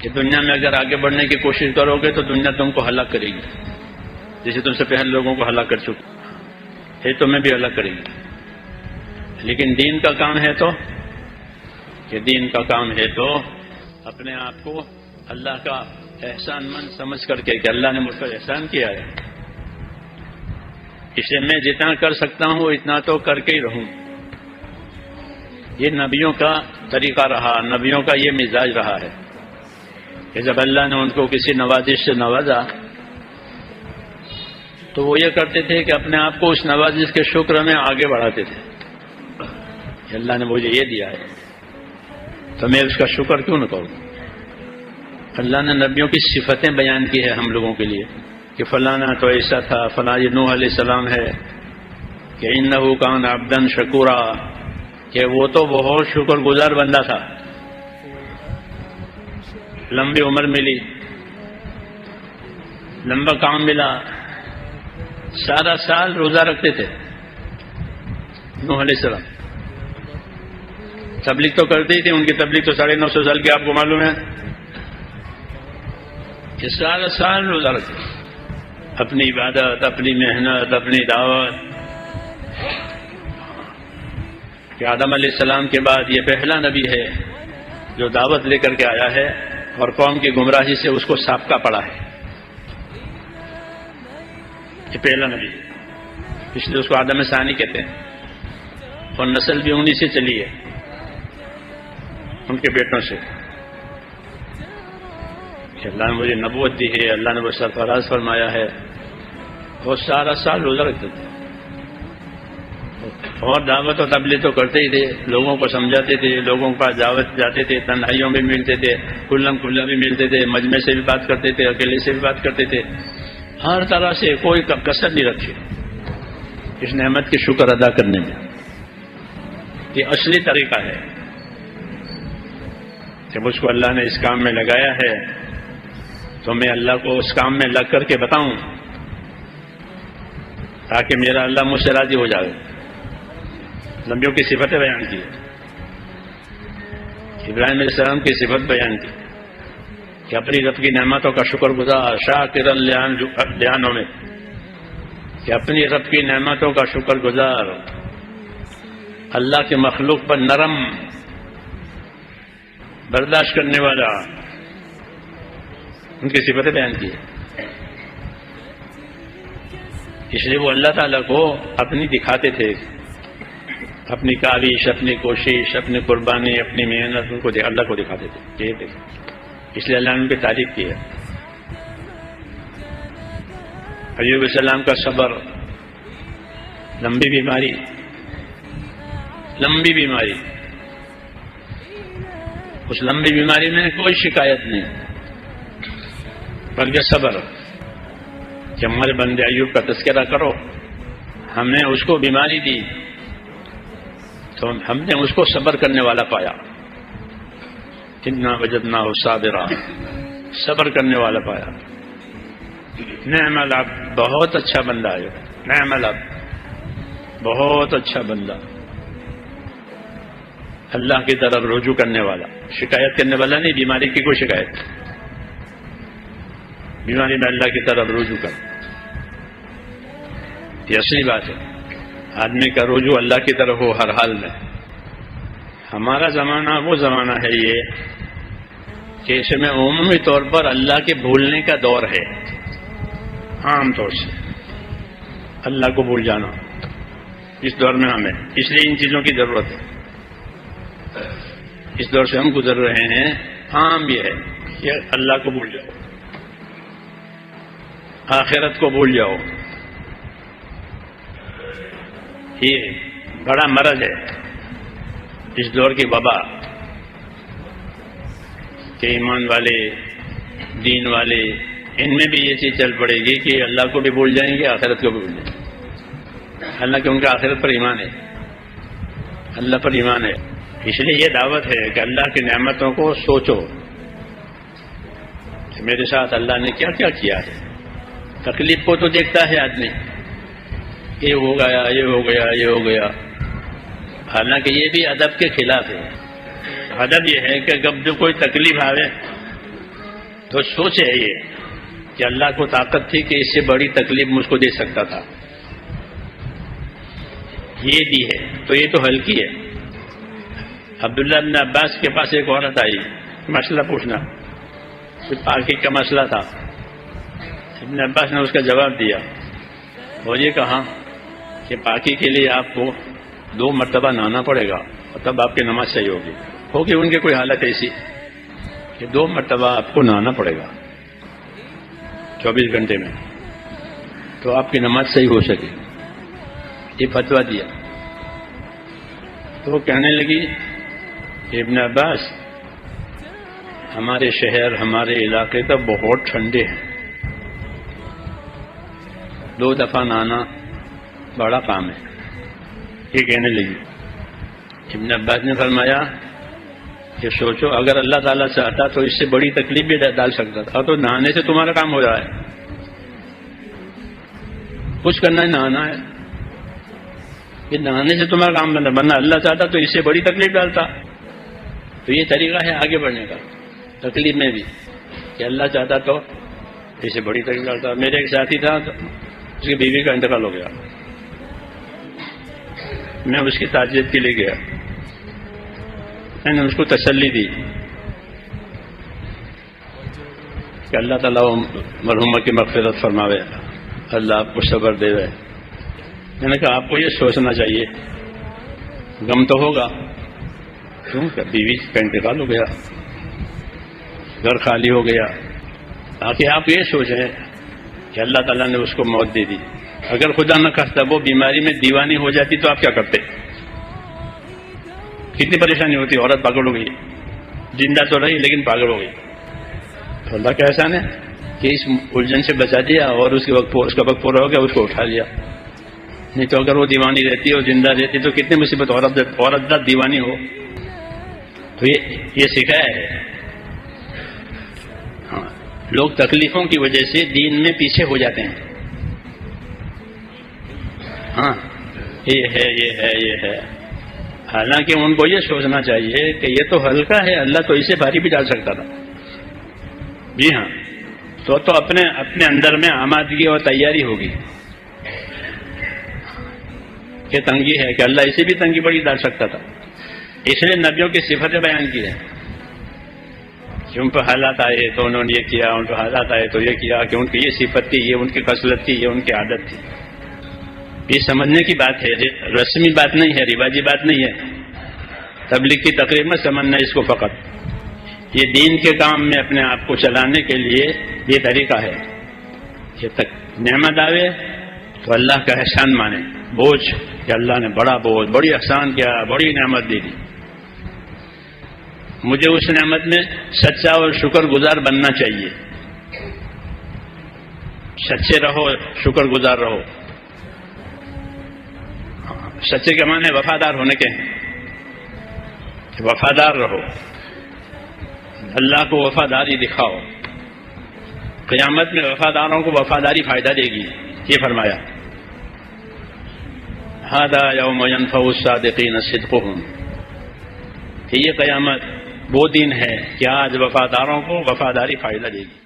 کہ دنیا میں اگر آگے بڑھنے کی کوشش کرو گے تو دنیا تم کو ہلاک کرے گی، جیسے تم سے پہلے لوگوں کو ہلاک کر چکی ہے، تمہیں بھی ہلاک کرے گی۔ لیکن دین کا کام ہے تو اپنے آپ کو اللہ کا احسان مند سمجھ کر کے کہ اللہ نے مجھ پر احسان کیا ہے، اسے میں جتنا کر سکتا ہوں اتنا تو کر کے ہی رہوں۔ یہ نبیوں کا طریقہ رہا، نبیوں کا یہ مزاج رہا ہے کہ جب اللہ نے ان کو کسی نوازش سے نوازا تو وہ یہ کرتے تھے کہ اپنے آپ کو اس نوازش کے شکر میں آگے بڑھاتے تھے کہ اللہ نے مجھے یہ دیا ہے تو میں اس کا شکر کیوں نہ کروں۔ اللہ نے نبیوں کی صفتیں بیان کی ہے ہم لوگوں کے لیے کہ فلانا تو ایسا تھا، فلاں یہ نوح علیہ السلام ہے کہ انہ کان عبدا شکورا، کہ وہ تو بہت شکر گزار بندہ تھا، لمبی عمر ملی، لمبا کام ملا، سارا سال روزہ رکھتے تھے نوح علیہ السلام۔ تبلیغ تو کرتے ہی تھے، ان کی تبلیغ تو 950 سال کی آپ کو معلوم ہے کہ سارا سال روزہ رکھتے، اپنی عبادت، اپنی محنت، اپنی دعوت۔ کہ آدم علیہ السلام کے بعد یہ پہلا نبی ہے جو دعوت لے کر کے آیا ہے اور قوم کی گمراہی سے اس کو سابقہ پڑا ہے، یہ پہلا نبی، اس لیے اس کو آدم ثانی کہتے ہیں، اور نسل بھی انہی سے چلی ہے، ان کے بیٹوں سے، کہ اللہ نے مجھے نبوت دی ہے، اللہ نے وہ سرفراز فرمایا ہے۔ وہ سارا سال روزہ رکھتے تھے اور دعوت و تبلیغ تو کرتے ہی تھے، لوگوں کو سمجھاتے تھے، لوگوں کے پاس دعوت جاتے تھے، تنہائیوں میں ملتے تھے، کھلم کھلا بھی ملتے تھے، مجمع سے بھی بات کرتے تھے، اکیلے سے بھی بات کرتے تھے، ہر طرح سے کوئی کسر نہیں رکھی اس نعمت کی شکر ادا کرنے میں۔ یہ اصلی طریقہ ہے کہ مجھ کو اللہ نے اس کام میں لگایا ہے تو میں اللہ کو اس کام میں لگ کر کے بتاؤں تاکہ میرا اللہ مجھ سے راضی ہو جائے۔ نبیوں کی صفتیں بیان کی، ابراہیم علیہ السلام کی صفت بیان کی کہ اپنی رب کی نعمتوں کا شکر گزار، شاکر لانعمہ میں، کہ اپنی رب کی نعمتوں کا شکر گزار، اللہ کے مخلوق پر نرم برداشت کرنے والا، ان کی صفتیں بیان کی۔ اس لیے وہ اللہ تعالیٰ کو اپنی دکھاتے تھے، اپنی کاوش، اپنی کوشش، اپنی قربانی، اپنی محنت، ان کو اللہ کو دکھاتے تھے، یہ دیکھ۔ اس لیے اللہ نے ان کی تعریف کی ہے۔ ایوب علیہ السلام کا صبر، لمبی بیماری، اس لمبی بیماری میں کوئی شکایت نہیں بلکہ صبر، کہ ہمارے بندے ایوب کا تذکرہ کرو، ہم نے اس کو بیماری دی تو ہم نے اس کو صبر کرنے والا پایا، انا وجدناہ صابرا، صبر کرنے والا پایا۔ نعم العبد، بہت اچھا بندہ ہے، نعم العبد، بہت اچھا بندہ، اللہ کی طرف رجوع کرنے والا، شکایت کرنے والا نہیں، بیماری کی کوئی شکایت، بیماری میں اللہ کی طرف رجوع کر، یہ اصلی بات ہے، آدمی کا رجوع اللہ کی طرف ہو ہر حال میں۔ ہمارا زمانہ وہ زمانہ ہے یہ کہ اس میں عمومی طور پر اللہ کے بھولنے کا دور ہے، عام طور سے اللہ کو بھول جانا اس دور میں ہمیں، اس لیے ان چیزوں کی ضرورت ہے۔ اس دور سے ہم گزر رہے ہیں، عام یہ ہے کہ اللہ کو بھول جاؤ، آخرت کو بھول جاؤ، یہ بڑا مرض ہے اس دور کی وبا، کہ ایمان والے، دین والے، ان میں بھی یہ چیز چل پڑے گی کہ اللہ کو بھی بھول جائیں گے، آخرت کو بھی بھول جائیں گے، حالانکہ ان کا آخرت پر ایمان ہے، اللہ پر ایمان ہے۔ اس لیے یہ دعوت ہے کہ اللہ کی نعمتوں کو سوچو کہ میرے ساتھ اللہ نے کیا کیا کیا ہے۔ تکلیف کو تو دیکھتا ہے آدمی، یہ ہو گیا، یہ ہو گیا، یہ ہو گیا، حالانکہ یہ بھی ادب کے خلاف ہے۔ ادب یہ ہے کہ جب جو کوئی تکلیف آوے تو سوچے یہ کہ اللہ کو طاقت تھی کہ اس سے بڑی تکلیف مجھ کو دے سکتا تھا، یہ دی ہے تو یہ تو ہلکی ہے۔ عبداللہ بن عباس کے پاس ایک عورت آئی مسئلہ پوچھنا، پاکی کا مسئلہ تھا۔ ابن عباس نے اس کا جواب دیا اور یہ کہا کہ پاکی کے لیے آپ کو 2 مرتبہ نہانا پڑے گا اور تب آپ کی نماز صحیح ہوگی ان کی کوئی حالت ایسی کہ 2 مرتبہ آپ کو نہانا پڑے گا 24 گھنٹے میں تو آپ کی نماز صحیح ہو سکے، یہ فتویٰ دیا۔ تو وہ کہنے لگی ابن عباس ہمارے شہر ہمارے علاقے تو بہت ٹھنڈے ہیں، 2 دفعہ نہانا بڑا کام ہے، یہ کہنے لگی۔ ابن عباس نے فرمایا کہ سوچو اگر اللہ تعالیٰ چاہتا تو اس سے بڑی تکلیف بھی ڈال سکتا تھا، تو نہانے سے تمہارا کام ہو رہا ہے، کچھ کرنا ہے نہانا ہے، یہ نہانے سے تمہارا کام بنتا، ورنہ اللہ چاہتا تو اس سے بڑی تکلیف ڈالتا۔ تو یہ طریقہ ہے آگے بڑھنے کا تکلیف میں بھی، کہ اللہ چاہتا تو اس سے بڑی تکلیف ڈالتا۔ میرے ایک ساتھی تھا، اس کی بیوی کا انتقال ہو گیا، میں اس کی تعزیت کے لیے گیا، میں نے اس کو تسلی دی کہ اللہ تعالیٰ مرحومہ کی مغفرت فرماوے، اللہ آپ کو صبر دے۔ میں نے کہا آپ کو یہ سوچنا چاہیے، غم تو ہوگا کیوں کہ بیوی کا انتقال ہو گیا، گھر خالی ہو گیا، تاکہ آپ یہ سوچیں کہ اللہ تعالیٰ نے اس کو موت دے دی، اگر خدا نہ خواستہ وہ بیماری میں دیوانی ہو جاتی تو آپ کیا کرتے، کتنی پریشانی ہوتی، عورت پاگل ہو گئی، زندہ تو رہی لیکن پاگل ہو گئی، تو اللہ کا احسان ہے کہ اس الجھن سے بچا دیا اور اس کا وقت پورا ہو گیا، اس کو اٹھا لیا، نہیں تو اگر وہ دیوانی رہتی اور زندہ رہتی تو کتنی مصیبت، عورت دیوانی ہو تو یہ سکھایا ہے۔ ہاں، لوگ تکلیفوں کی وجہ سے دین میں پیچھے ہو جاتے ہیں، ہاں یہ ہے، حالانکہ ان کو یہ سوچنا چاہیے کہ یہ تو ہلکا ہے، اللہ تو اسے بھاری بھی ڈال سکتا تھا۔ جی ہاں، تو اپنے اندر میں آمادگی اور تیاری ہوگی کہ تنگی ہے کہ اللہ اسے بھی تنگی بڑی ڈال سکتا تھا، اس لیے نبیوں کی صفتیں بیان کی ہے کہ ان پر حالات آئے تو انہوں نے یہ کیا، ان پر حالات آئے تو یہ کیا، کہ ان کی یہ صفت تھی، یہ ان کی خصلت تھی، یہ ان کی عادت تھی۔ یہ سمجھنے کی بات ہے، رسمی بات نہیں ہے، رواجی بات نہیں ہے، تبلیغ کی تقریب میں سمجھنا اس کو فقط، یہ دین کے کام میں اپنے آپ کو چلانے کے لیے یہ طریقہ ہے۔ یہ تک نعمت آوے تو اللہ کا احسان مانے، بوجھ کہ اللہ نے بڑا بوجھ، بڑی احسان کیا، بڑی نعمت دے دی، مجھے اس نعمت میں سچا اور شکر گزار بننا چاہیے، سچے رہو، شکر گزار رہو۔ سچے کے معنی وفادار ہونے کے ہیں، کہ وفادار رہو، اللہ کو وفاداری دکھاؤ، قیامت میں وفاداروں کو وفاداری فائدہ دے گی، یہ فرمایا ھذا یوم ینفع الصادقین صدقہم، کہ یہ قیامت وہ دن ہے کہ آج وفاداروں کو وفاداری فائدہ دے گی۔